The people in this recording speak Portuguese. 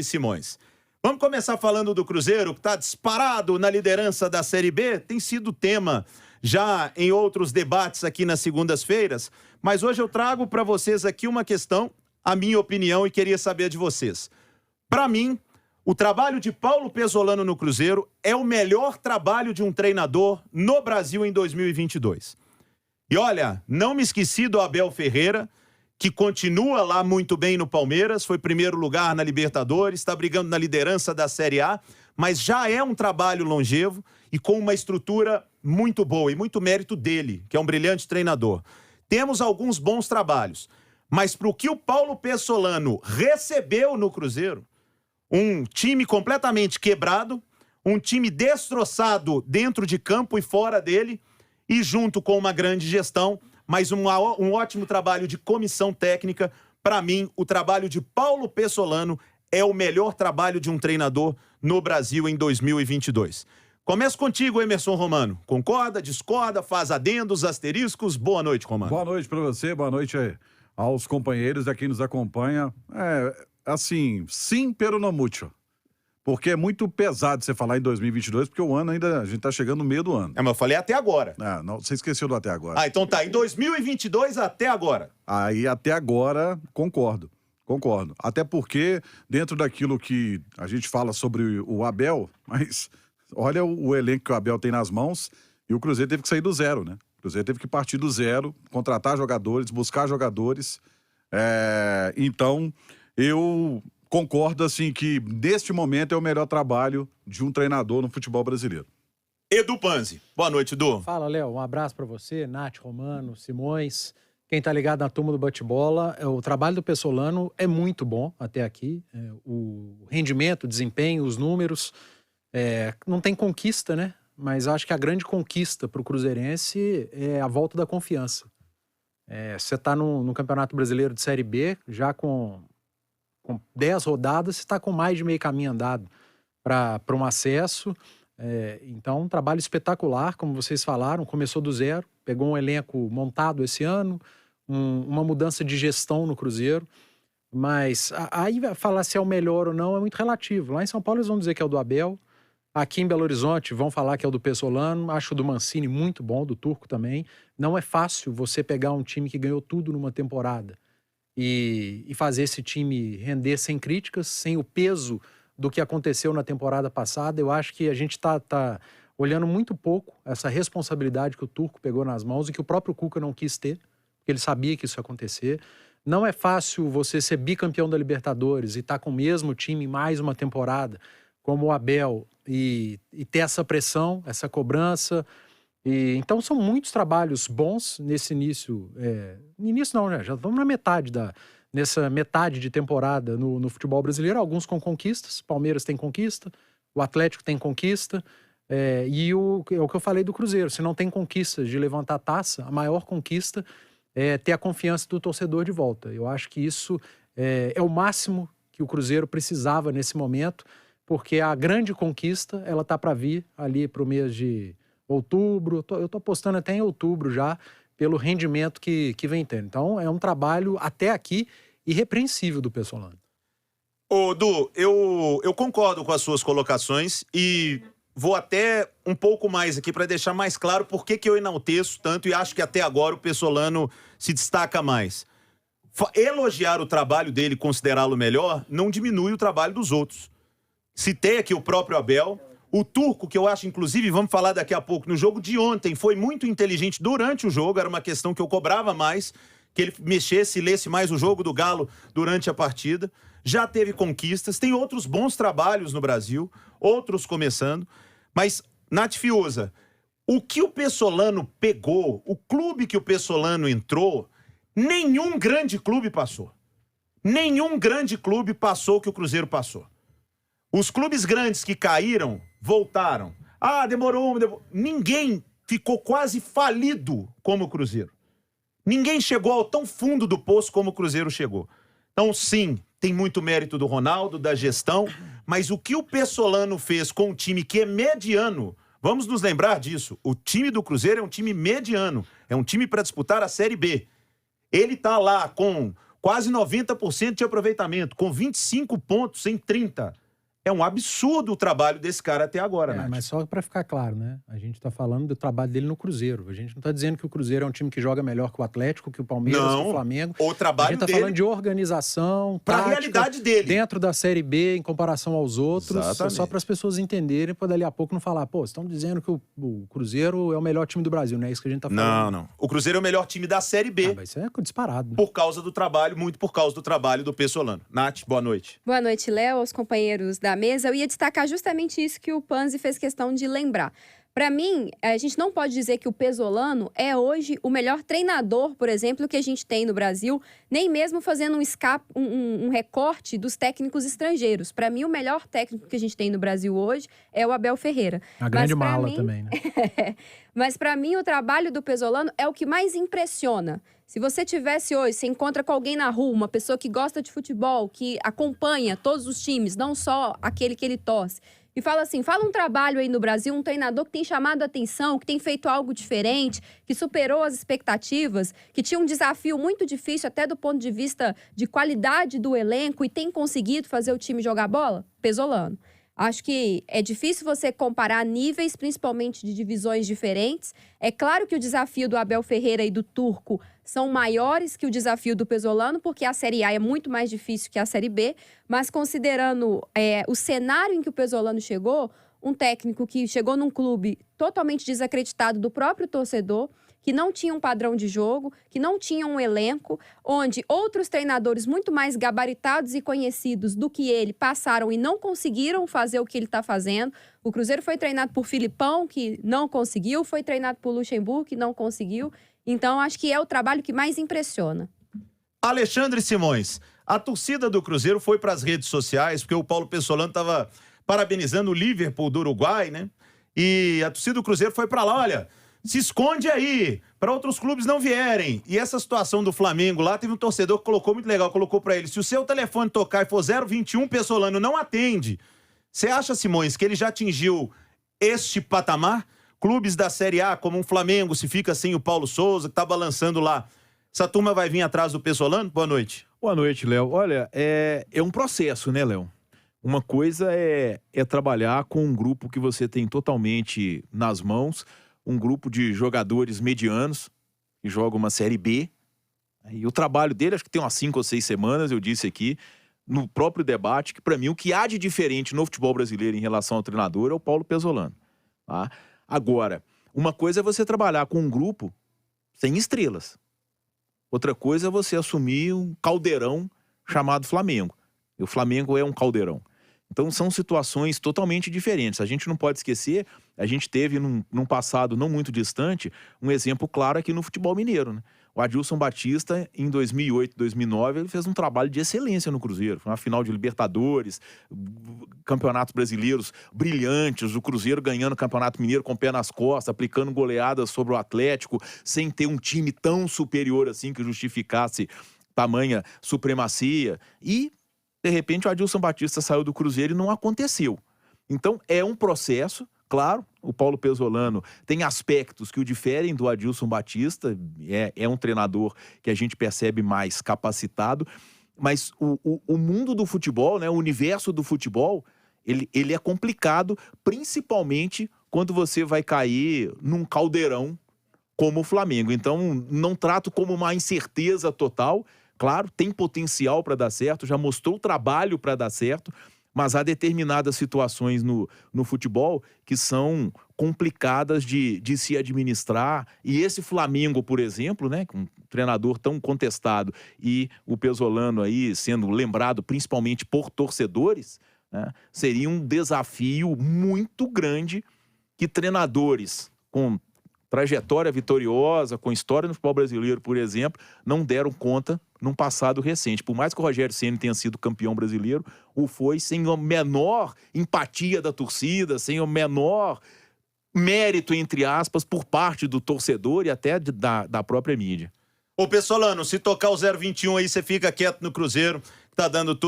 Simões. Vamos começar falando do Cruzeiro, que está disparado na liderança da Série B. Tem sido tema já em outros debates aqui nas segundas-feiras. Mas hoje eu trago para vocês aqui uma questão, a minha opinião, e queria saber de vocês. Para mim, o trabalho de Paulo Pezzolano no Cruzeiro é o melhor trabalho de um treinador no Brasil em 2022. E olha, não me esqueci do Abel Ferreira, que continua lá muito bem no Palmeiras, foi primeiro lugar na Libertadores, está brigando na liderança da Série A, mas já é um trabalho longevo e com uma estrutura muito boa e muito mérito dele, que é um brilhante treinador. Temos alguns bons trabalhos, mas para o que o Paulo Pezzolano recebeu no Cruzeiro, um time completamente quebrado, um time destroçado dentro de campo e fora dele, e junto com uma grande gestão, mas um ótimo trabalho de comissão técnica. Para mim, o trabalho de Paulo Pezzolano é o melhor trabalho de um treinador no Brasil em 2022. Começo contigo, Emerson Romano. Concorda, discorda, faz adendos, asteriscos? Boa noite, Romano. Boa noite para você, boa noite aos companheiros, a quem nos acompanha. Assim, sim, pero no mucho. Porque é muito pesado você falar em 2022, porque o ano ainda, a gente tá chegando no meio do ano. Mas eu falei até agora. Não, você esqueceu do até agora. Então tá, em 2022 até agora. Aí até agora, concordo. Até porque, dentro daquilo que a gente fala sobre o Abel, mas olha o elenco que o Abel tem nas mãos, e o Cruzeiro teve que sair do zero, né? O Cruzeiro teve que partir do zero, contratar jogadores, buscar jogadores. Então, eu concordo, assim, que neste momento é o melhor trabalho de um treinador no futebol brasileiro. Edu Panzi. Boa noite, Edu. Fala, Léo. Um abraço pra você, Nath, Romano, Simões. Quem tá ligado na turma do bate-bola, o trabalho do Pezzolano é muito bom até aqui. O rendimento, o desempenho, os números. Não tem conquista, né? Mas acho que a grande conquista pro cruzeirense é a volta da confiança. Você tá no Campeonato Brasileiro de Série B, já com 10 rodadas, você está com mais de meio caminho andado para um acesso. Então, um trabalho espetacular, como vocês falaram, começou do zero, pegou um elenco montado esse ano, uma mudança de gestão no Cruzeiro, mas aí falar se é o melhor ou não é muito relativo. Lá em São Paulo eles vão dizer que é o do Abel, aqui em Belo Horizonte vão falar que é o do Pezzolano, acho o do Mancini muito bom, do Turco também. Não é fácil você pegar um time que ganhou tudo numa temporada e fazer esse time render sem críticas, sem o peso do que aconteceu na temporada passada. Eu acho que a gente tá olhando muito pouco essa responsabilidade que o Turco pegou nas mãos e que o próprio Cuca não quis ter, porque ele sabia que isso ia acontecer. Não é fácil você ser bicampeão da Libertadores e estar com o mesmo time mais uma temporada, como o Abel, e ter essa pressão, essa cobrança. Então são muitos trabalhos bons nesse início. Início não, né? Já estamos na nessa metade de temporada no futebol brasileiro. Alguns com conquistas, Palmeiras tem conquista, o Atlético tem conquista, e o que eu falei do Cruzeiro, se não tem conquistas de levantar a taça, a maior conquista é ter a confiança do torcedor de volta. Eu acho que isso é o máximo que o Cruzeiro precisava nesse momento, porque a grande conquista, ela tá para vir ali para o mês de outubro. Eu tô apostando até em outubro já, pelo rendimento que vem tendo. Então, é um trabalho até aqui irrepreensível do Pezzolano. Ô, Du, eu concordo com as suas colocações e vou até um pouco mais aqui para deixar mais claro por que eu enalteço tanto e acho que até agora o Pezzolano se destaca mais. Elogiar o trabalho dele, considerá-lo melhor, não diminui o trabalho dos outros. Citei aqui o próprio Abel, o Turco, que eu acho, inclusive, vamos falar daqui a pouco, no jogo de ontem, foi muito inteligente durante o jogo, era uma questão que eu cobrava mais, que ele mexesse e lesse mais o jogo do Galo durante a partida. Já teve conquistas, tem outros bons trabalhos no Brasil, outros começando, mas, Nath Fiuza, o que o Pezzolano pegou, o clube que o Pezzolano entrou, nenhum grande clube passou. Nenhum grande clube passou o que o Cruzeiro passou. Os clubes grandes que caíram, voltaram. Demorou. Ninguém ficou quase falido como o Cruzeiro. Ninguém chegou ao tão fundo do poço como o Cruzeiro chegou. Então, sim, tem muito mérito do Ronaldo, da gestão, mas o que o Pezzolano fez com um time que é mediano, vamos nos lembrar disso, o time do Cruzeiro é um time mediano, é um time para disputar a Série B. Ele tá lá com quase 90% de aproveitamento, com 25 pontos em 30. É um absurdo o trabalho desse cara até agora, Nath. Mas só para ficar claro, né? A gente está falando do trabalho dele no Cruzeiro. A gente não está dizendo que o Cruzeiro é um time que joga melhor que o Atlético, que o Palmeiras, que o Flamengo. O trabalho a gente está falando de organização, para a tática, realidade dele. dentro da Série B, em comparação aos outros. Exatamente. Só para as pessoas entenderem, para dali a pouco não falar, pô, estão dizendo que o Cruzeiro é o melhor time do Brasil, não é isso que a gente está falando. Não. O Cruzeiro é o melhor time da Série B. Mas isso é disparado. Né? Por causa do trabalho, muito por causa do trabalho do Pessolano. Nath, boa noite. Boa noite, Léo, aos companheiros da mesa. Eu ia destacar justamente isso que o Panzi fez questão de lembrar. Para mim, a gente não pode dizer que o Pesolano é hoje o melhor treinador, por exemplo, que a gente tem no Brasil, nem mesmo fazendo um recorte dos técnicos estrangeiros. Para mim, o melhor técnico que a gente tem no Brasil hoje é o Abel Ferreira. A grande mala também, né? Mas para mim, o trabalho do Pesolano é o que mais impressiona. Se você tivesse hoje, você encontra com alguém na rua, uma pessoa que gosta de futebol, que acompanha todos os times, não só aquele que ele torce, e fala assim, fala um trabalho aí no Brasil, um treinador que tem chamado a atenção, que tem feito algo diferente, que superou as expectativas, que tinha um desafio muito difícil até do ponto de vista de qualidade do elenco e tem conseguido fazer o time jogar bola? Pesolano. Acho que é difícil você comparar níveis, principalmente de divisões diferentes. É claro que o desafio do Abel Ferreira e do Turco são maiores que o desafio do Pesolano, porque a Série A é muito mais difícil que a Série B, mas considerando o cenário em que o Pesolano chegou, um técnico que chegou num clube totalmente desacreditado do próprio torcedor, que não tinha um padrão de jogo, que não tinha um elenco, onde outros treinadores muito mais gabaritados e conhecidos do que ele passaram e não conseguiram fazer o que ele está fazendo. O Cruzeiro foi treinado por Filipão, que não conseguiu, foi treinado por Luxemburgo, que não conseguiu. Então, acho que é o trabalho que mais impressiona. Alexandre Simões, a torcida do Cruzeiro foi para as redes sociais, porque o Paulo Pessolano estava parabenizando o Liverpool do Uruguai, né? E a torcida do Cruzeiro foi para lá, olha, se esconde aí, para outros clubes não vierem. E essa situação do Flamengo lá, teve um torcedor que colocou muito legal, colocou para ele, se o seu telefone tocar e for 021, Pessolano não atende. Você acha, Simões, que ele já atingiu este patamar? Clubes da Série A, como um Flamengo, se fica sem o Paulo Souza, que tá balançando lá, essa turma vai vir atrás do Pessolano? Boa noite. Boa noite, Léo. Olha, é um processo, né, Léo? Uma coisa é trabalhar com um grupo que você tem totalmente nas mãos, um grupo de jogadores medianos que jogam uma Série B. E o trabalho dele, acho que tem umas 5 ou 6 semanas, eu disse aqui, no próprio debate, que para mim o que há de diferente no futebol brasileiro em relação ao treinador é o Paulo Pesolano. Tá? Agora, uma coisa é você trabalhar com um grupo sem estrelas. Outra coisa é você assumir um caldeirão chamado Flamengo. E o Flamengo é um caldeirão. Então são situações totalmente diferentes. A gente não pode esquecer, a gente teve num passado não muito distante, um exemplo claro aqui no futebol mineiro, né? O Adilson Batista, em 2008, 2009, ele fez um trabalho de excelência no Cruzeiro. Foi uma final de Libertadores, campeonatos brasileiros brilhantes, o Cruzeiro ganhando o Campeonato Mineiro com o pé nas costas, aplicando goleadas sobre o Atlético, sem ter um time tão superior assim que justificasse tamanha supremacia. E, de repente, o Adilson Batista saiu do Cruzeiro e não aconteceu. Então, é um processo. Claro, o Paulo Pesolano tem aspectos que o diferem do Adilson Batista, é um treinador que a gente percebe mais capacitado, mas o mundo do futebol, né, o universo do futebol, ele é complicado, principalmente quando você vai cair num caldeirão como o Flamengo. Então, não trato como uma incerteza total. Claro, tem potencial para dar certo, já mostrou trabalho para dar certo, mas há determinadas situações no futebol que são complicadas de se administrar. E esse Flamengo, por exemplo, né, com um treinador tão contestado e o Pesolano aí sendo lembrado principalmente por torcedores, né, seria um desafio muito grande que treinadores com trajetória vitoriosa, com história no futebol brasileiro, por exemplo, não deram conta num passado recente. Por mais que o Rogério Ceni tenha sido campeão brasileiro, o foi sem a menor empatia da torcida, sem o menor mérito, entre aspas, por parte do torcedor e até da própria mídia. Ô, Pessolano, se tocar o 021 aí, você fica quieto no Cruzeiro, tá dando tudo.